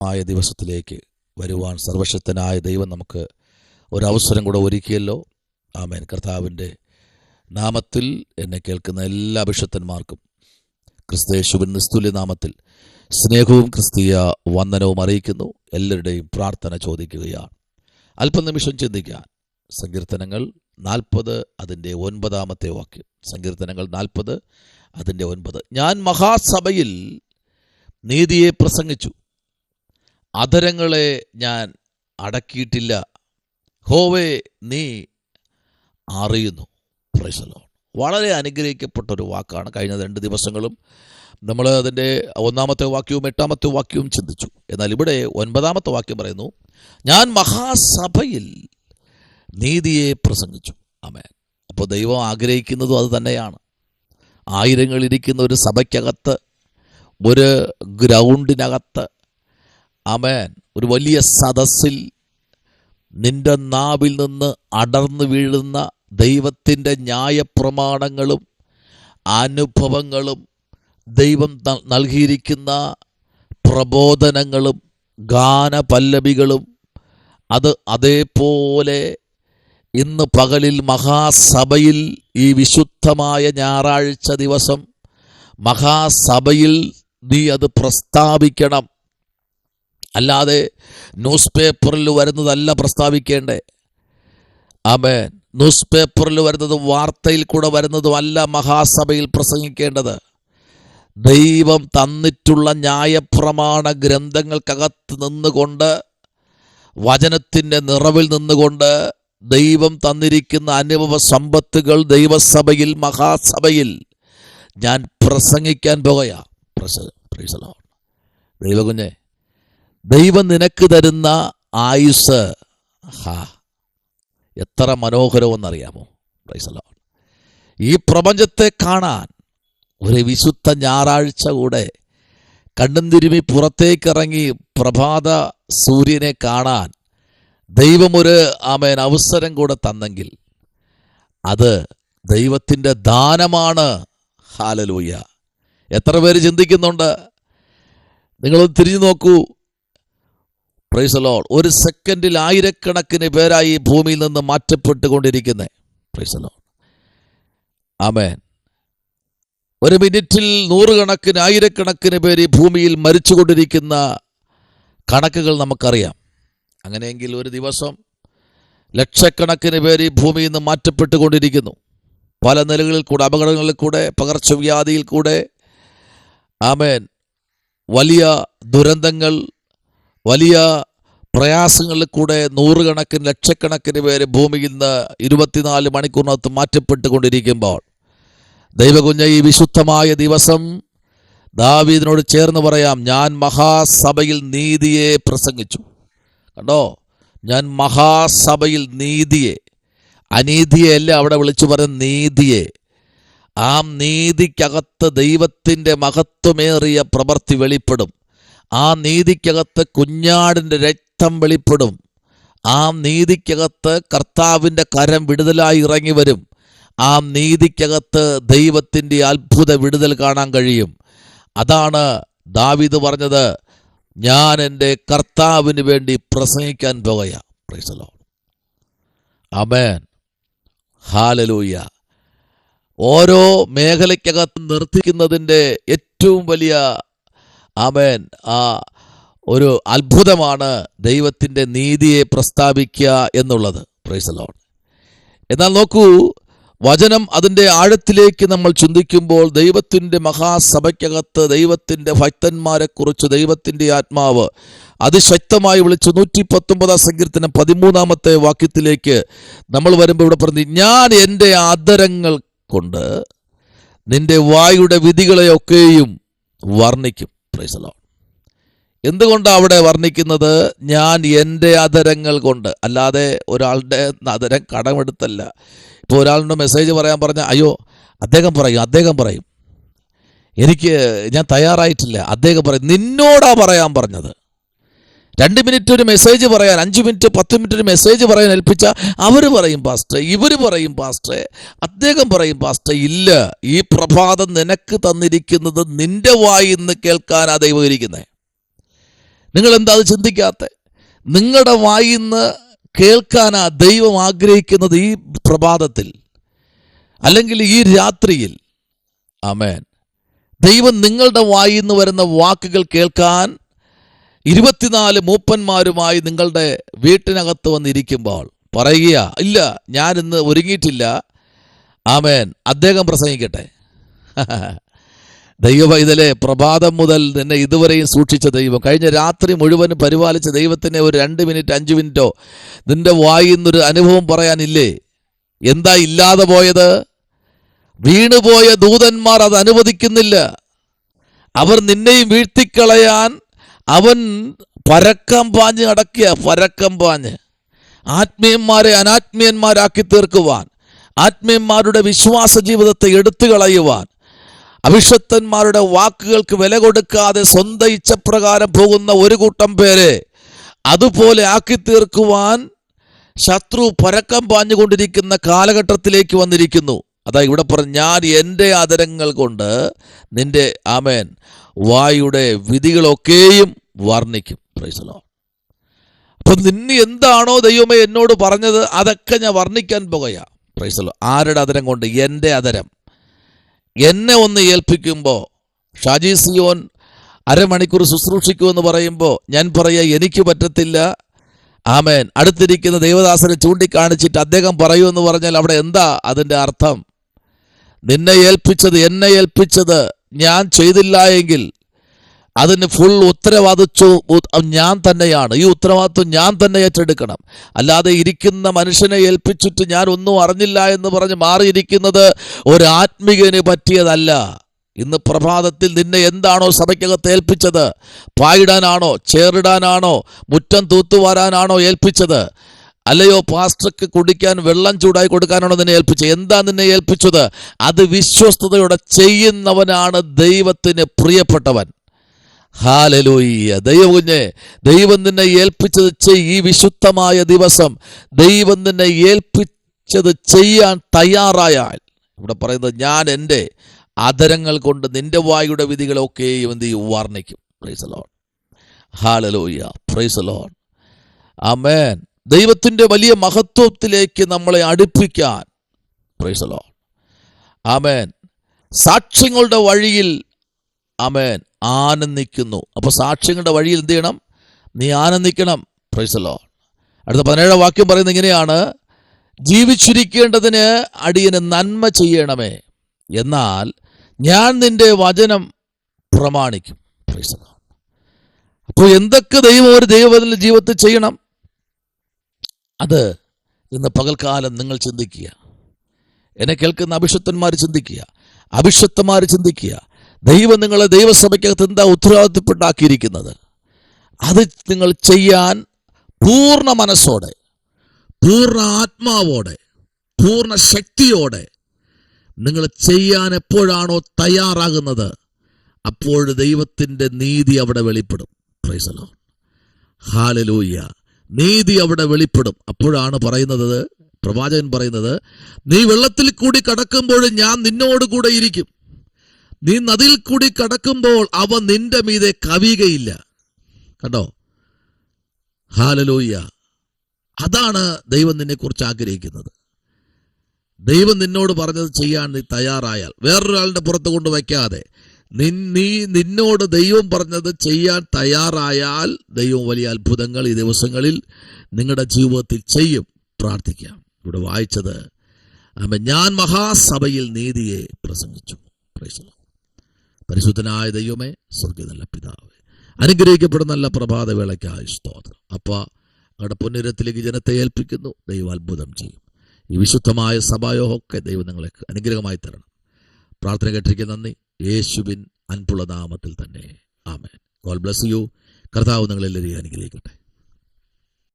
ആയ ദിവസത്തിലേക്ക് വരുവാൻ സർവശക്തനായ ദൈവം നമുക്ക് ഒരവസരം കൂടെ ഒരുക്കിയല്ലോ. ആമേൻ. കർത്താവിൻ്റെ നാമത്തിൽ എന്നെ കേൾക്കുന്ന എല്ലാ അഭിഷക്തന്മാർക്കും ക്രിസ്തയേശുവിൻ നിസ്തുല്യ നാമത്തിൽ സ്നേഹവും ക്രിസ്തീയ വന്ദനവും അറിയിക്കുന്നു. എല്ലാവരുടെയും പ്രാർത്ഥന ചോദിക്കുകയാണ്. അല്പനിമിഷം ചിന്തിക്കാൻ സങ്കീർത്തനങ്ങൾ 40 അതിൻ്റെ 9-ാമത്തെ വാക്യം. സങ്കീർത്തനങ്ങൾ 40 അതിൻ്റെ 9. ഞാൻ മഹാസഭയിൽ നീതിയെ പ്രസംഗിച്ചു, അധരങ്ങളെ ഞാൻ അടക്കിയിട്ടില്ല. ഹോവേ, നീ അറിയുന്നു. Price the Lord. വളരെ അനുഗ്രഹിക്കപ്പെട്ടൊരു വാക്കാണ്. കഴിഞ്ഞ 2 ദിവസങ്ങളും നമ്മൾ അതിൻ്റെ 1-ാമത്തെ വാക്യവും 8-ാമത്തെ വാക്യവും ചിന്തിച്ചു. എന്നാൽ ഇവിടെ 9-ാമത്തെ വാക്യം പറയുന്നു, ഞാൻ മഹാസഭയിൽ നീതിയെ പ്രസംഗിച്ചു. ആമേൻ. അപ്പോൾ ദൈവം ആഗ്രഹിക്കുന്നതും അത് തന്നെയാണ്. ആയിരങ്ങളിരിക്കുന്ന ഒരു സഭയ്ക്കകത്ത്, ഒരു ഗ്രൗണ്ടിനകത്ത്, ആമേൻ, ഒരു വലിയ സദസ്സിൽ നിന്റെ നാവിൽ നിന്ന് അടർന്നു വീഴുന്ന ദൈവത്തിൻ്റെ ന്യായപ്രമാണങ്ങളും അനുഭവങ്ങളും ദൈവം നൽകിയിരിക്കുന്ന പ്രബോധനങ്ങളും ഗാനപല്ലവികളും അത് അതേപോലെ ഇന്ന് പകലിൽ മഹാസഭയിൽ ഈ വിശുദ്ധമായ ഞായറാഴ്ച ദിവസം മഹാസഭയിൽ നീ അത് പ്രസ്താവിക്കണം. അല്ലാതെ ന്യൂസ് പേപ്പറിൽ വരുന്നതല്ല പ്രസ്താവിക്കേണ്ടേ. ആമേൻ. ന്യൂസ് പേപ്പറിൽ വരുന്നതും വാർത്തയിൽ കൂടെ വരുന്നതും അല്ല മഹാസഭയിൽ പ്രസംഗിക്കേണ്ടത്. ദൈവം തന്നിട്ടുള്ള ന്യായപ്രമാണ ഗ്രന്ഥങ്ങൾക്കകത്ത് നിന്നുകൊണ്ട്, വചനത്തിൻ്റെ നിറവിൽ നിന്നുകൊണ്ട് ദൈവം തന്നിരിക്കുന്ന അനുഭവ സമ്പത്തുകൾ ദൈവസഭയിൽ, മഹാസഭയിൽ ഞാൻ പ്രസംഗിക്കാൻ പോകുകയാ. Praise the Lord. ദൈവകുഞ്ഞെ, ദൈവം നിനക്ക് തരുന്ന ആയുസ് എത്ര മനോഹരമെന്നറിയാമോ? Price the Lord. ഈ പ്രപഞ്ചത്തെ കാണാൻ ഒരു വിശുദ്ധ ഞായറാഴ്ച കൂടെ കണ്ണും തിരുമി പുറത്തേക്കിറങ്ങി പ്രഭാത സൂര്യനെ കാണാൻ ദൈവമൊരു അവസരം കൂടെ തന്നെങ്കിൽ അത് ദൈവത്തിൻ്റെ ദാനമാണ്. ഹല്ലേലൂയ. എത്ര പേര് ചിന്തിക്കുന്നുണ്ട്? നിങ്ങളൊന്ന് തിരിഞ്ഞു നോക്കൂ. Praise the Lord. ഒരു സെക്കൻഡിൽ ആയിരക്കണക്കിന് പേരായി ഭൂമിയിൽ നിന്ന് മാറ്റപ്പെട്ടുകൊണ്ടിരിക്കുന്നത്. Praise the Lord. ആമേൻ. ഒരു മിനിറ്റിൽ 100 കണക്കിന്, ആയിരക്കണക്കിന് പേര് ഭൂമിയിൽ മരിച്ചുകൊണ്ടിരിക്കുന്ന കണക്കുകൾ നമുക്കറിയാം. അങ്ങനെയെങ്കിൽ ഒരു ദിവസം ലക്ഷക്കണക്കിന് പേര് ഭൂമിയിൽ നിന്ന് മാറ്റപ്പെട്ടുകൊണ്ടിരിക്കുന്നു. പല നിലകളിൽ കൂടെ, അപകടങ്ങളിൽ കൂടെ, പകർച്ചവ്യാധിയിൽ കൂടെ, ആമേൻ, വലിയ ദുരന്തങ്ങൾ, വലിയ പ്രയാസങ്ങളിൽ കൂടെ 100 കണക്കിന്, ലക്ഷക്കണക്കിന് പേര് ഭൂമിയിൽ നിന്ന് 24 മണിക്കൂറിനകത്ത് മാറ്റപ്പെട്ടുകൊണ്ടിരിക്കുമ്പോൾ ദൈവകുഞ്ഞ ഈ വിശുദ്ധമായ ദിവസം ദാവീദിനോട് ചേർന്ന് പറയാം, ഞാൻ മഹാസഭയിൽ നീതിയെ പ്രസംഗിച്ചു. കണ്ടോ? ഞാൻ മഹാസഭയിൽ നീതിയെ, അനീതിയെ അല്ല അവിടെ വിളിച്ചു പറയുന്ന നീതിയെ. ആ നീതിക്കകത്ത് ദൈവത്തിൻ്റെ മഹത്വമേറിയ പ്രവൃത്തി വെളിപ്പെടും. ആ നീതിക്കകത്ത് കുഞ്ഞാടിൻ്റെ രക്തം വെളിപ്പെടും. ആ നീതിക്കകത്ത് കർത്താവിൻ്റെ കരം വിടുതലായി ഇറങ്ങി വരും. ആ നീതിക്കകത്ത് ദൈവത്തിൻ്റെ അത്ഭുത വിടുതൽ കാണാൻ കഴിയും. അതാണ് ദാവീദ് പറഞ്ഞത്, ഞാൻ എൻ്റെ കർത്താവിന് വേണ്ടി പ്രസംഗിക്കാൻ പോകുകയാ. Praise the Lord. ആമേൻ. ഹല്ലേലൂയ. ഓരോ മേഖലയ്ക്കകത്ത് നിർത്തിക്കുന്നതിൻ്റെ ഏറ്റവും വലിയ ആമേൻ ഒരു അത്ഭുതമാണ് ദൈവത്തിൻ്റെ നീതിയെ പ്രസ്താവിക്കുക എന്നുള്ളത്. Price the Lord. എന്നാൽ നോക്കൂ, വചനം അതിൻ്റെ ആഴത്തിലേക്ക് നമ്മൾ ചിന്തിക്കുമ്പോൾ ദൈവത്തിൻ്റെ മഹാസഭയ്ക്കകത്ത് ദൈവത്തിൻ്റെ ഭക്തന്മാരെക്കുറിച്ച് ദൈവത്തിൻ്റെ ആത്മാവ് അതിശക്തമായി വിളിച്ച് 119 സങ്കീർത്തനം 13-ാമത്തെ വാക്യത്തിലേക്ക് നമ്മൾ വരുമ്പോൾ ഇവിടെ പറഞ്ഞു, ഞാൻ എൻ്റെ ആദരങ്ങൾ കൊണ്ട് നിന്റെ വായുടെ വിധികളെയൊക്കെയും വർണ്ണിക്കും. Praise the Lord. എന്തുകൊണ്ടാണ് അവിടെ വർണ്ണിക്കുന്നത്? ഞാൻ എൻ്റെ ആദരങ്ങൾ കൊണ്ട്, അല്ലാതെ ഒരാളുടെ ആദരം കടമെടുത്തല്ല. ഇപ്പോൾ ഒരാളുടെ മെസ്സേജ് പറയാൻ പറഞ്ഞാൽ, അയ്യോ അദ്ദേഹം പറയും, ഞാൻ തയ്യാറായിട്ടില്ല, അദ്ദേഹം പറയും. നിന്നോടാ പറയാൻ പറഞ്ഞത്. 2 മിനിറ്റ് ഒരു മെസ്സേജ് പറയാൻ, 5 മിനിറ്റ് 10 മിനിറ്റ് ഒരു മെസ്സേജ് പറയാൻ ഏൽപ്പിച്ച അവർ പറയും പാസ്റ്ററെ, ഇവർ പറയും പാസ്റ്ററെ, അദ്ദേഹം പറയും പാസ്റ്ററെ. ഇല്ല, ഈ പ്രഭാതം നിനക്ക് തന്നിരിക്കുന്നത് നിന്റെ വായിൽ നിന്ന് കേൾക്കാനാ ദൈവം ഇരിക്കുന്നത്. നിങ്ങൾ എന്താ അത് ചിന്തിക്കാത്ത? നിങ്ങളുടെ വായിന്ന് കേൾക്കാനാ ദൈവം ആഗ്രഹിക്കുന്നത് ഈ പ്രഭാതത്തിൽ, അല്ലെങ്കിൽ ഈ രാത്രിയിൽ. ആമേൻ. ദൈവം നിങ്ങളുടെ വായിന്ന് വരുന്ന വാക്കുകൾ കേൾക്കാൻ 24 മൂപ്പന്മാരുമായി നിങ്ങളുടെ വീട്ടിനകത്ത് വന്നിരിക്കുമ്പോൾ പറയുക, ഇല്ല ഞാൻ ഇന്ന് ഒരുങ്ങിയിട്ടില്ല, ആമേൻ, അദ്ദേഹം പ്രസംഗിക്കട്ടെ. ദൈവപൈതലെ, പ്രഭാതം മുതൽ നിന്നെ ഇതുവരെയും സൂക്ഷിച്ച ദൈവം, കഴിഞ്ഞ രാത്രി മുഴുവനും പരിപാലിച്ച ദൈവത്തിനെ ഒരു 2 മിനിറ്റ് 5 മിനിറ്റോ നിന്റെ വായിന്നൊരു അനുഭവം പറയാനില്ലേ? എന്താ ഇല്ലാതെ പോയത്? വീണുപോയ ദൂതന്മാർ അത് അനുവദിക്കുന്നില്ല. അവർ നിന്നെയും വീഴ്ത്തിക്കളയാൻ അവൻ പരക്കം പാഞ്ഞ് നടക്കുക. പരക്കം പാഞ്ഞ് ആത്മീയന്മാരെ അനാത്മീയന്മാരാക്കി തീർക്കുവാൻ, ആത്മീയന്മാരുടെ വിശ്വാസ ജീവിതത്തെ എടുത്തു കളയുവാൻ, അഭിഷക്തന്മാരുടെ വാക്കുകൾക്ക് വില കൊടുക്കാതെ സ്വന്തം ഇച്ഛപ്രകാരം പോകുന്ന ഒരു കൂട്ടം പേരെ അതുപോലെ ആക്കി തീർക്കുവാൻ ശത്രു പരക്കം പാഞ്ഞുകൊണ്ടിരിക്കുന്ന കാലഘട്ടത്തിലേക്ക് വന്നിരിക്കുന്നു. അതാ ഇവിടെ പറഞ്ഞു, ഞാൻ എൻ്റെ അധരങ്ങൾ കൊണ്ട് നിന്റെ, ആമേൻ, വായുടെ വിധികളൊക്കെയും വർണ്ണിക്കും. Praise the Lord. അപ്പം നിന്നെ എന്താണോ ദൈവമേ എന്നോട് പറഞ്ഞത് അതൊക്കെ ഞാൻ വർണ്ണിക്കാൻ പോകുക. Price the Lord. ആരുടെ അധരം കൊണ്ട്? എൻ്റെ അധരം. എന്നെ ഒന്ന് ഏൽപ്പിക്കുമ്പോൾ, ഷാജി സിയോൻ അരമണിക്കൂർ ശുശ്രൂഷിക്കുമെന്ന് പറയുമ്പോൾ ഞാൻ പറയുക എനിക്ക് പറ്റത്തില്ല. ആമേൻ. അടുത്തിരിക്കുന്ന ദൈവദാസനെ ചൂണ്ടിക്കാണിച്ചിട്ട് അദ്ദേഹം പറയുമെന്ന് പറഞ്ഞാൽ അവിടെ എന്താ അതിൻ്റെ അർത്ഥം? നിന്നെ ഏൽപ്പിച്ചത്, എന്നെ ഏൽപ്പിച്ചത് ഞാൻ ചെയ്തില്ല എങ്കിൽ അതിന് ഫുൾ ഉത്തരവാദിത്വം ഞാൻ തന്നെയാണ്. ഈ ഉത്തരവാദിത്വം ഞാൻ തന്നെ ഏറ്റെടുക്കണം. അല്ലാതെ ഇരിക്കുന്ന മനുഷ്യനെ ഏൽപ്പിച്ചിട്ട് ഞാൻ ഒന്നും അറിഞ്ഞില്ല എന്ന് പറഞ്ഞ് മാറിയിരിക്കുന്നത് ഒരു ആത്മീയന് പറ്റിയതല്ല. ഇന്ന് പ്രഭാതത്തിൽ നിന്നെ എന്താണോ സഭയ്ക്കകത്ത് ഏൽപ്പിച്ചത്? പായിടാനാണോ, ചേറിടാനാണോ, മുറ്റം തൂത്തുവാരാനാണോ ഏൽപ്പിച്ചത്? അല്ലയോ പാസ്റ്റർക്ക് കുടിക്കാൻ വെള്ളം ചൂടായി കൊടുക്കാനാണോ നിന്നെ ഏൽപ്പിച്ചത്? എന്താ നിന്നെ ഏൽപ്പിച്ചത്? അത് വിശ്വസ്തയോടെ ചെയ്യുന്നവനാണ് ദൈവത്തിന് പ്രിയപ്പെട്ടവൻ. ഹല്ലേലൂയ. ദൈവകുഞ്ഞെ, ദൈവം നിന്നെ ഏൽപ്പിച്ചത് ഈ വിശുദ്ധമായ ദിവസം ദൈവം നിന്നെ ഏൽപ്പിച്ചത് ചെയ്യാൻ തയ്യാറായാൽ, ഇവിടെ പറയുന്നത്, ഞാൻ എൻ്റെ അധരങ്ങൾ കൊണ്ട് നിന്റെ വായുടെ വിധികളൊക്കെയും എന്ത് ചെയ്യും? വർണ്ണിക്കും. Praise the Lord. ഹല്ലേലൂയ. Praise the Lord. ആമേൻ. ദൈവത്തിൻ്റെ വലിയ മഹത്വത്തിലേക്ക് നമ്മളെ അടുപ്പിക്കാൻ, പ്രൈസ് ദി ലോർഡ്, ആമേൻ, സാക്ഷ്യങ്ങളുടെ വഴിയിൽ, ആമേൻ, ആനന്ദിക്കുന്നു. അപ്പോൾ സാക്ഷ്യങ്ങളുടെ വഴിയിൽ എന്ത് ചെയ്യണം? നീ ആനന്ദിക്കണം. Price the Lord. അടുത്ത 17 വാക്യം പറയുന്നത് ഇങ്ങനെയാണ്, ജീവിച്ചിരിക്കേണ്ടതിന് അടിയന് നന്മ ചെയ്യണമേ, എന്നാൽ ഞാൻ നിന്റെ വചനം പ്രമാണിക്കും. Price the Lord. അപ്പോൾ എന്തൊക്കെ ദൈവം ഒരു ദൈവത്തിന്റെ ജീവിതത്തിൽ ചെയ്യണം, അത് ഇന്ന് പകൽക്കാലം നിങ്ങൾ ചിന്തിക്കുക. എന്നെ കേൾക്കുന്ന അഭിഷക്തന്മാർ ചിന്തിക്കുക, അഭിഷക്തന്മാർ ചിന്തിക്കുക. ദൈവം നിങ്ങളെ ദൈവസഭയ്ക്കകത്ത് എന്താ ഉത്തരവാദിത്തപ്പെട്ടാക്കിയിരിക്കുന്നത്, അത് നിങ്ങൾ ചെയ്യാൻ പൂർണ്ണ മനസ്സോടെ, പൂർണ്ണ ആത്മാവോടെ, പൂർണ്ണ ശക്തിയോടെ നിങ്ങൾ ചെയ്യാൻ എപ്പോഴാണോ തയ്യാറാകുന്നത്, അപ്പോൾ ദൈവത്തിൻ്റെ നീതി അവിടെ വെളിപ്പെടും. Praise the Lord. ഹല്ലേലൂയ. നീതി അവിടെ വെളിപ്പെടും. അപ്പോഴാണ് പറയുന്നത്, പ്രവാചകൻ പറയുന്നത്, നീ വെള്ളത്തിൽ കൂടി കടക്കുമ്പോൾ ഞാൻ നിന്നോട് കൂടെ ഇരിക്കും, നീ നദിയിൽ കൂടി കടക്കുമ്പോൾ അവ നിന്റെ മീതെ കവിയുകയില്ല. കണ്ടോ? ഹല്ലേലൂയ. അതാണ് ദൈവം നിന്നെ കുറിച്ച് ആഗ്രഹിക്കുന്നത്. ദൈവം നിന്നോട് പറഞ്ഞത് ചെയ്യാൻ നീ തയ്യാറായാൽ, വേറൊരാളുടെ പുറത്ത് കൊണ്ട് വയ്ക്കാതെ നിന്നോട് ദൈവം പറഞ്ഞത് ചെയ്യാൻ തയ്യാറായാൽ ദൈവം വലിയ അത്ഭുതങ്ങൾ ഈ ദിവസങ്ങളിൽ നിങ്ങളുടെ ജീവിതത്തിൽ ചെയ്യും. പ്രാർത്ഥിക്കാം. ഇവിടെ വായിച്ചത്, ഞാൻ മഹാസഭയിൽ നീതിയെ പ്രസംഗിച്ചു. പരിശുദ്ധനായ ദൈവമേ, സ്വർഗ്ഗീയ നല്ല പിതാവേ, അനുഗ്രഹിക്കപ്പെടുന്ന നല്ല പ്രഭാതവേളയ്ക്കായി സ്തോത്രം. അപ്പ അവിടെ പുണ്യത്തിലേക്ക് ജനത്തെ ഏൽപ്പിക്കുന്നു. ദൈവം അത്ഭുതം ചെയ്യും. ഈ വിശുദ്ധമായ സഭായോഗമൊക്കെ ദൈവം നിങ്ങളെ അനുഗ്രഹമായി തരണം. പ്രാർത്ഥന കേട്ടിരിക്കുന്ന നന്ദി. യേശുവിൻ അൻപുള്ള നാമത്തിൽ തന്നെ. ആമേൻ. God bless you. കർത്താവ് നിങ്ങളെല്ലാവരെയും അനുഗ്രഹിക്കട്ടെ.